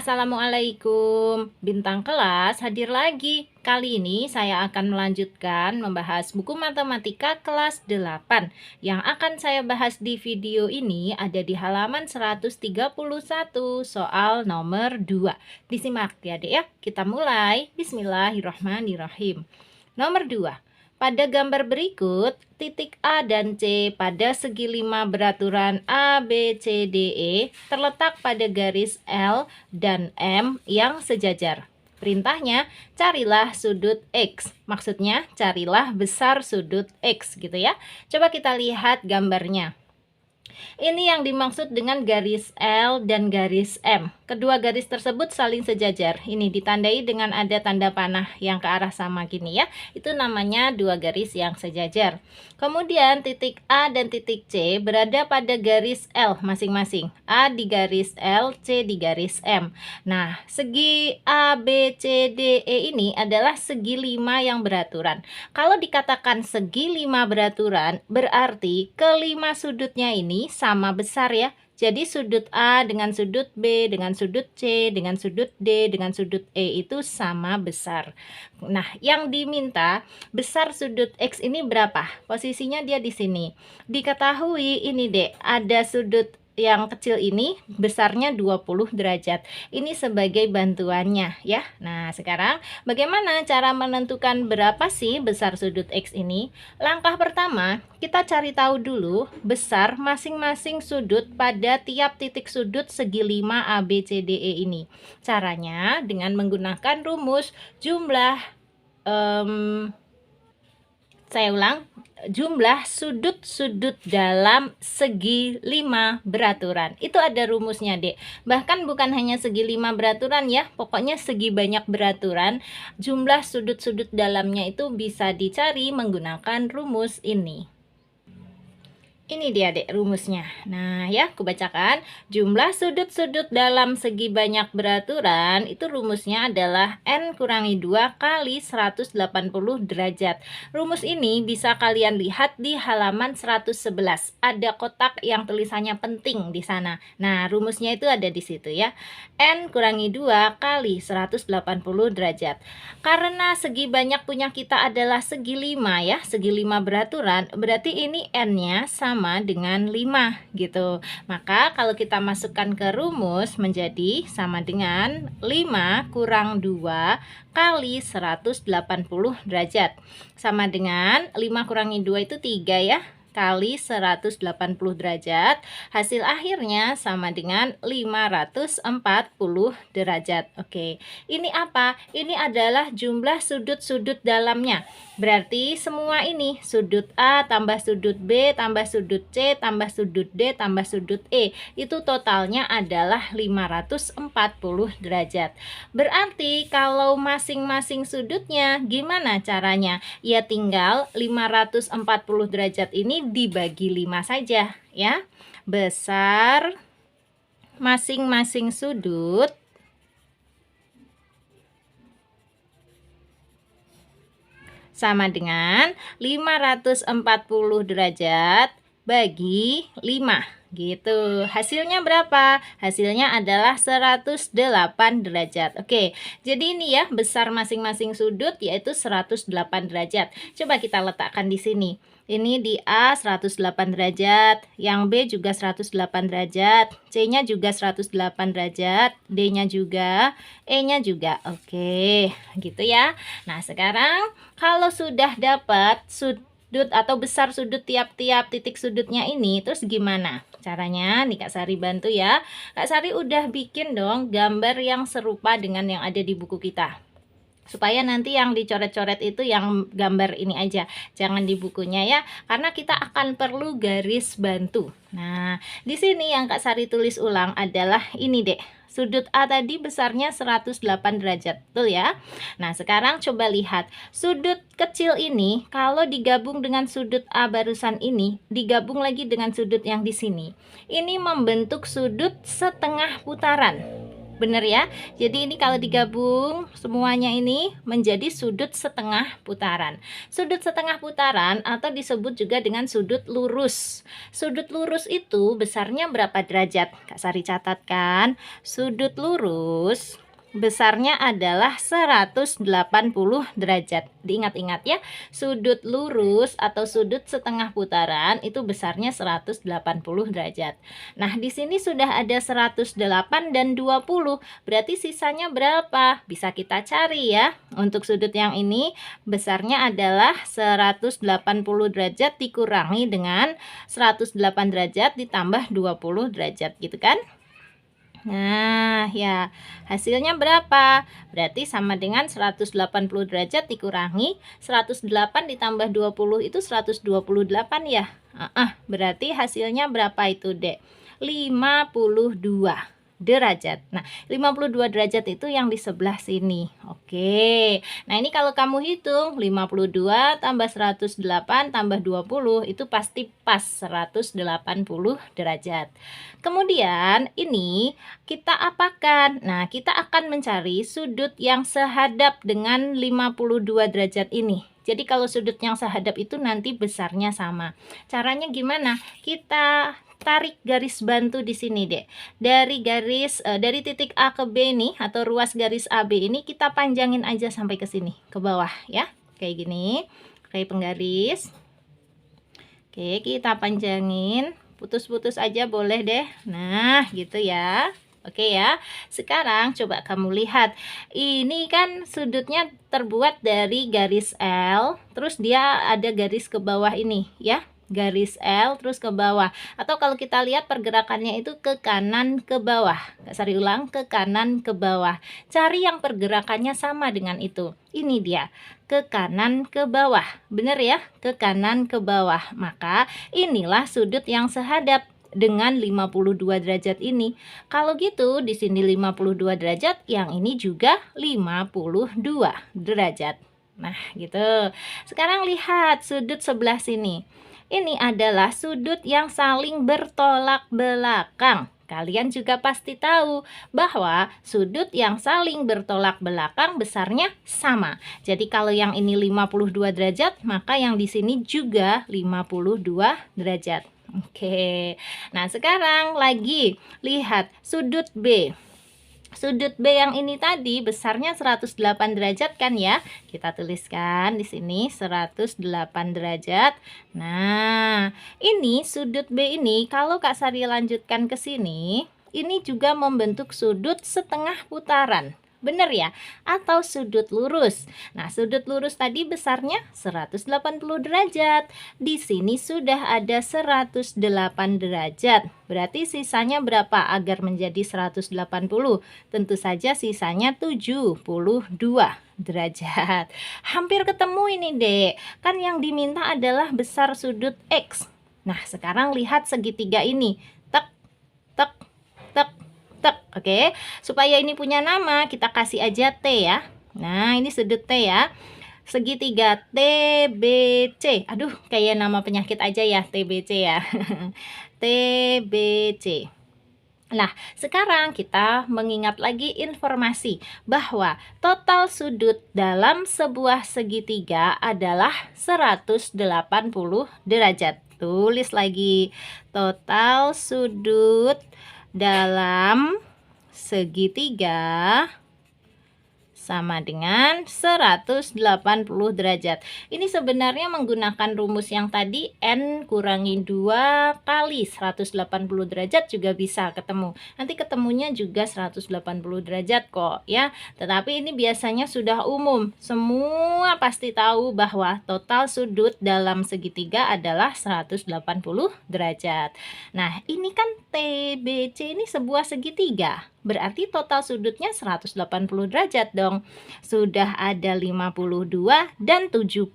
Assalamualaikum, bintang kelas hadir lagi. Kali ini saya akan melanjutkan membahas buku matematika kelas 8. Yang akan saya bahas di video ini ada di halaman 131, soal nomor 2. Disimak ya Dek ya, kita mulai. Bismillahirrahmanirrahim. Nomor 2. Pada gambar berikut, titik A dan C pada segi 5 beraturan A, B, C, D, E terletak pada garis L dan M yang sejajar. Perintahnya, carilah sudut X. Maksudnya, carilah besar sudut X gitu ya. Coba kita lihat gambarnya. Ini yang dimaksud dengan garis L dan garis M. Kedua garis tersebut saling sejajar. Ini ditandai dengan ada tanda panah yang ke arah sama gini ya. Itu namanya dua garis yang sejajar. Kemudian titik A dan titik C berada pada garis L masing-masing. A di garis L, C di garis M. Nah, segi A, B, C, D, E ini adalah segi 5 yang beraturan. Kalau dikatakan segi 5 beraturan, berarti kelima sudutnya ini sama besar ya. Jadi sudut A dengan sudut B, dengan sudut C, dengan sudut D, dengan sudut E itu sama besar. Nah, yang diminta besar sudut X ini berapa? Posisinya dia di sini. Diketahui ini Dek, ada sudut yang kecil ini besarnya 20 derajat. Ini sebagai bantuannya ya. Nah, sekarang bagaimana cara menentukan berapa sih besar sudut X ini? Langkah pertama, kita cari tahu dulu besar masing-masing sudut pada tiap titik sudut segi 5 A, B, C, D, E ini. Caranya dengan menggunakan rumus jumlah saya ulang, jumlah sudut-sudut dalam segi 5 beraturan. Itu ada rumusnya, Dek. Bahkan bukan hanya segi 5 beraturan ya, pokoknya segi banyak beraturan, jumlah sudut-sudut dalamnya itu bisa dicari menggunakan rumus ini. Ini dia Dek rumusnya. Nah ya, aku bacakan. Jumlah sudut-sudut dalam segi banyak beraturan itu rumusnya adalah N kurangi 2 kali 180 derajat. Rumus ini bisa kalian lihat di halaman 111. Ada kotak yang tulisannya penting di sana. Nah, rumusnya itu ada di situ ya. N kurangi 2 kali 180 derajat. Karena segi banyak punya kita adalah segi 5 ya, segi 5 beraturan, berarti ini N-nya sama dengan 5 gitu. Maka kalau kita masukkan ke rumus menjadi sama dengan 5 kurang 2 kali 180 derajat. Sama dengan 5 kurangi 2 itu 3 ya, kali 180 derajat. Hasil akhirnya sama dengan 540 derajat. Oke, ini apa? Ini adalah jumlah sudut-sudut dalamnya. Berarti semua ini sudut A tambah sudut B tambah sudut C tambah sudut D tambah sudut E itu totalnya adalah 540 derajat. Berarti kalau masing-masing sudutnya gimana caranya? Ya tinggal 540 derajat ini dibagi 5 saja ya. Besar masing-masing sudut sama dengan 540 derajat bagi 5 gitu. Hasilnya berapa? Hasilnya adalah 108 derajat. Oke, jadi ini ya besar masing-masing sudut yaitu 108 derajat. Coba kita letakkan di sini. Ini di A 108 derajat, yang B juga 108 derajat, C-nya juga 108 derajat, D-nya juga, E-nya juga. Oke, gitu ya. Nah, sekarang kalau sudah dapat sudut atau besar sudut tiap-tiap titik sudutnya ini, terus gimana caranya? Nih Kak Sari bantu ya. Kak Sari udah bikin dong gambar yang serupa dengan yang ada di buku kita, supaya nanti yang dicoret-coret itu yang gambar ini aja, jangan di bukunya ya, karena kita akan perlu garis bantu. Nah, di sini yang Kak Sari tulis ulang adalah ini Dek. Sudut A tadi besarnya 108 derajat, betul ya? Nah, sekarang coba lihat. Sudut kecil ini kalau digabung dengan sudut A barusan ini, digabung lagi dengan sudut yang di sini. Ini membentuk sudut setengah putaran. Bener ya? Jadi ini kalau digabung semuanya ini menjadi sudut setengah putaran. Sudut setengah putaran atau disebut juga dengan sudut lurus. Sudut lurus itu besarnya berapa derajat? Kak Sari catatkan. Sudut lurus besarnya adalah 180 derajat. Diingat-ingat ya, sudut lurus atau sudut setengah putaran itu besarnya 180 derajat. Nah, di sini sudah ada 108 dan 20. Berarti sisanya berapa? Bisa kita cari ya. Untuk sudut yang ini besarnya adalah 180 derajat dikurangi dengan 108 derajat ditambah 20 derajat gitu kan? Nah, ya, hasilnya berapa? Berarti sama dengan 180 derajat dikurangi 108 ditambah 20 itu 128 ya. Berarti hasilnya berapa itu, Dek? 52 derajat. Nah, 52 derajat itu yang di sebelah sini. Oke. Nah, ini kalau kamu hitung 52 tambah 108 tambah 20 itu pasti pas 180 derajat. Kemudian ini kita apakan? Nah, kita akan mencari sudut yang sehadap dengan 52 derajat ini. Jadi kalau sudut yang sehadap itu nanti besarnya sama. Caranya gimana? Kita tarik garis bantu di sini, Dek. Dari titik A ke B nih atau ruas garis AB ini kita panjangin aja sampai ke sini, ke bawah ya. Kayak gini. Kayak penggaris. Oke, kita panjangin. Putus-putus aja boleh deh. Nah, gitu ya. Oke ya. Sekarang coba kamu lihat. Ini kan sudutnya terbuat dari garis L, terus dia ada garis ke bawah ini ya. Garis L terus ke bawah, atau kalau kita lihat pergerakannya itu ke kanan ke bawah. Kak Sari ulang, ke kanan ke bawah. Cari yang pergerakannya sama dengan itu. Ini dia, ke kanan ke bawah. Bener ya, ke kanan ke bawah. Maka inilah sudut yang sehadap dengan 52 derajat ini. Kalau gitu di sini 52 derajat, yang ini juga 52 derajat. Nah, gitu. Sekarang lihat sudut sebelah sini. Ini adalah sudut yang saling bertolak belakang. Kalian juga pasti tahu bahwa sudut yang saling bertolak belakang besarnya sama. Jadi kalau yang ini 52 derajat, maka yang di sini juga 52 derajat. Oke. Nah, sekarang lagi lihat sudut B. Sudut B yang ini tadi besarnya 108 derajat kan ya. Kita tuliskan di sini 108 derajat. Nah, ini sudut B ini kalau Kak Sari lanjutkan ke sini, ini juga membentuk sudut setengah putaran. Benar ya? Atau sudut lurus. Nah, sudut lurus tadi besarnya 180 derajat. Di sini sudah ada 108 derajat. Berarti sisanya berapa agar menjadi 180? Tentu saja sisanya 72 derajat. Hampir ketemu ini, Dek. Kan yang diminta adalah besar sudut X. Nah, sekarang lihat segitiga ini. Tek, tek, tek. Oke, supaya ini punya nama kita kasih aja T ya. Nah, ini sudut T ya. Segitiga TBC. Aduh, kayak nama penyakit aja ya, TBC ya. TBC. Nah, sekarang kita mengingat lagi informasi bahwa total sudut dalam sebuah segitiga adalah 180 derajat. Tulis lagi, total sudut dalam segitiga sama dengan 180 derajat. Ini sebenarnya menggunakan rumus yang tadi N kurangi 2 kali 180 derajat juga bisa ketemu. Nanti ketemunya juga 180 derajat kok ya. Tetapi ini biasanya sudah umum. Semua pasti tahu bahwa total sudut dalam segitiga adalah 180 derajat. Nah, ini kan TBC ini sebuah segitiga. Berarti total sudutnya 180 derajat dong. Sudah ada 52 dan 72.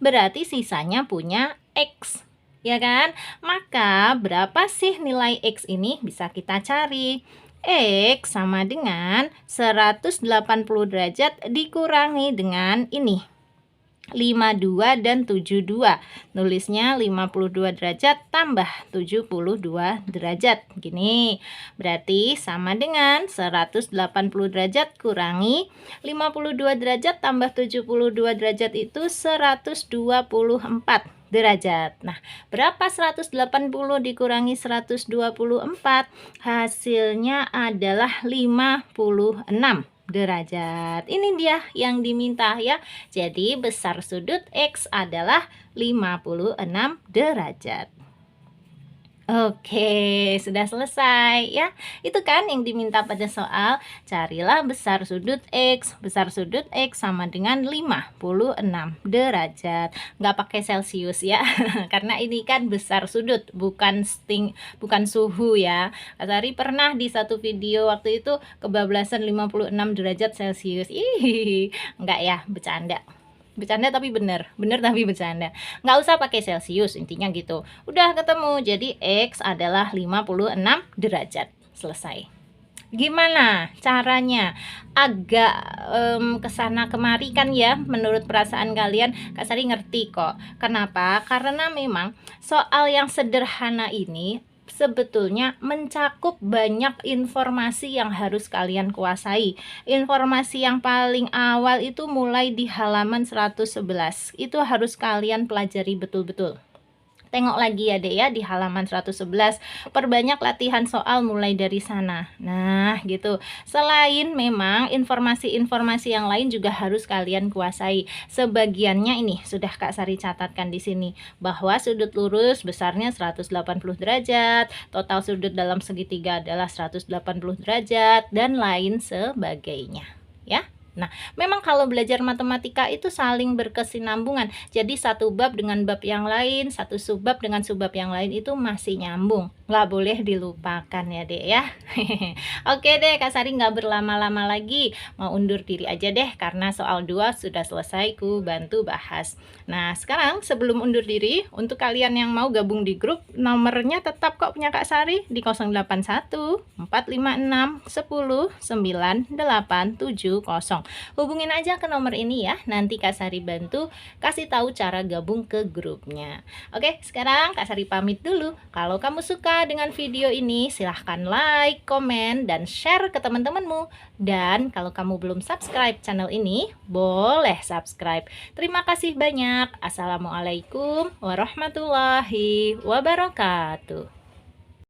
Berarti sisanya punya X. Ya kan? Maka berapa sih nilai X ini? Bisa kita cari. X sama dengan 180 derajat dikurangi dengan ini. 52 dan 72. Nulisnya 52 derajat tambah 72 derajat. Gini. Berarti sama dengan 180 derajat kurangi 52 derajat tambah 72 derajat itu 124 derajat. Nah, berapa 180 dikurangi 124? Hasilnya adalah 56 derajat. Ini dia yang diminta ya. Jadi besar sudut X adalah 56 derajat. Oke, sudah selesai ya. Itu kan yang diminta pada soal. Carilah besar sudut X. Besar sudut X sama dengan 56 derajat. Nggak pakai Celcius ya. Karena ini kan besar sudut, bukan suhu ya. Kak Sari pernah di satu video waktu itu kebablasan 56 derajat Celcius. Ih, nggak ya, bercanda tapi bener tapi bercanda. Nggak usah pakai Celcius, intinya gitu. Udah ketemu, jadi X adalah 56 derajat. Selesai. Gimana caranya? Agak kesana kemari kan ya, menurut perasaan kalian. Kak Sari ngerti kok. Kenapa? Karena memang soal yang sederhana ini sebetulnya mencakup banyak informasi yang harus kalian kuasai. Informasi yang paling awal itu mulai di halaman 111. Itu harus kalian pelajari betul-betul. Tengok lagi ya dek ya di halaman 111. Perbanyak latihan soal mulai dari sana. Nah gitu. Selain memang informasi-informasi yang lain juga harus kalian kuasai. Sebagiannya ini sudah Kak Sari catatkan di sini. Bahwa sudut lurus besarnya 180 derajat. Total sudut dalam segitiga adalah 180 derajat. Dan lain sebagainya. Ya. Nah, memang kalau belajar matematika itu saling berkesinambungan. Jadi satu bab dengan bab yang lain, satu subbab dengan subbab yang lain itu masih nyambung. Nggak boleh dilupakan ya dek ya. Oke deh, Kak Sari nggak berlama-lama lagi. Mau undur diri aja deh karena soal 2 sudah selesai ku bantu bahas. Nah, sekarang sebelum undur diri, untuk kalian yang mau gabung di grup, nomornya tetap kok punya Kak Sari di 081 456 10 9870. Hubungin aja ke nomor ini ya. Nanti Kak Sari bantu kasih tahu cara gabung ke grupnya. Oke, sekarang Kak Sari pamit dulu. Kalau kamu suka dengan video ini, silahkan like, komen, dan share ke teman-temanmu. Dan kalau kamu belum subscribe channel ini, boleh subscribe. Terima kasih banyak. Assalamualaikum warahmatullahi wabarakatuh.